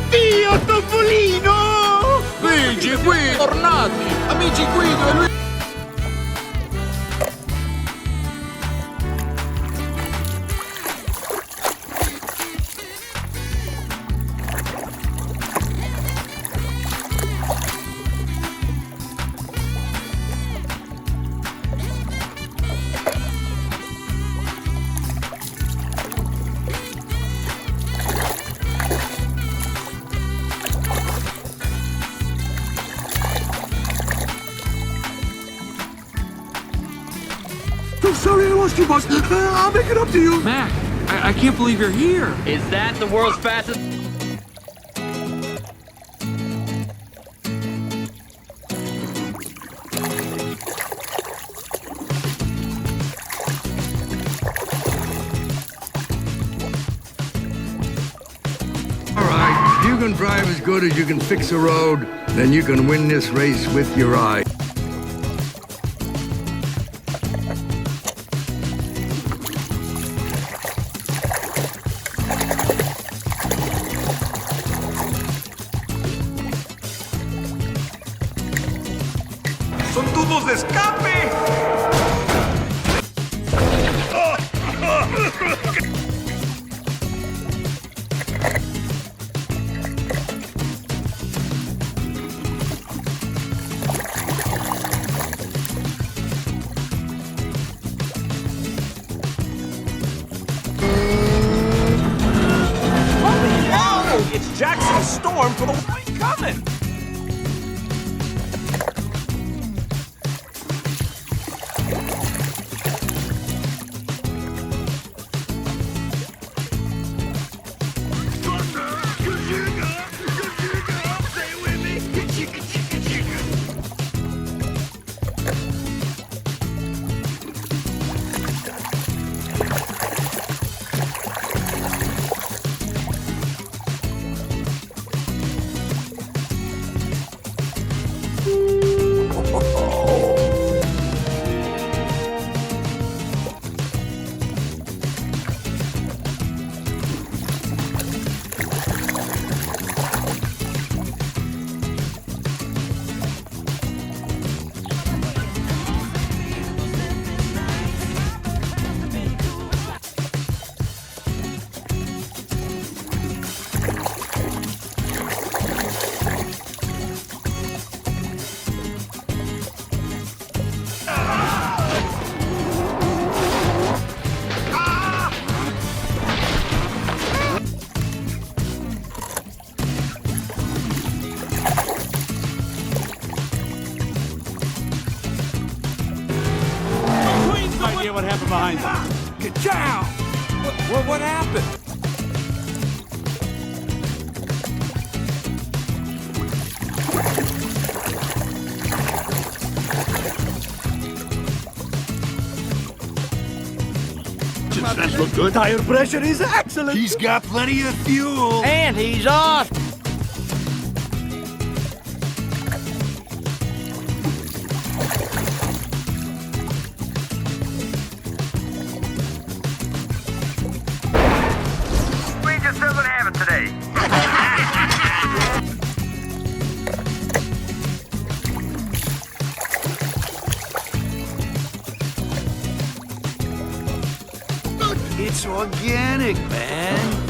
Oddio, Topolino! Luigi, qui, tornati! Amici Guido e lui... I'm sorry I lost you, boss. I'll make it up to you. Mac, I can't believe you're here. Is that the world's fastest? All right, if you can drive as good as you can fix a road, then you can win this race with your eye. ¡Son tubos de escape! Holy hell! It's Jackson's storm for the white coming! Idea what happened behind them. Ka-chow! What happened? That look good. Tire pressure is excellent. He's got plenty of fuel. And he's off! We just doesn't have it today. It's organic, man.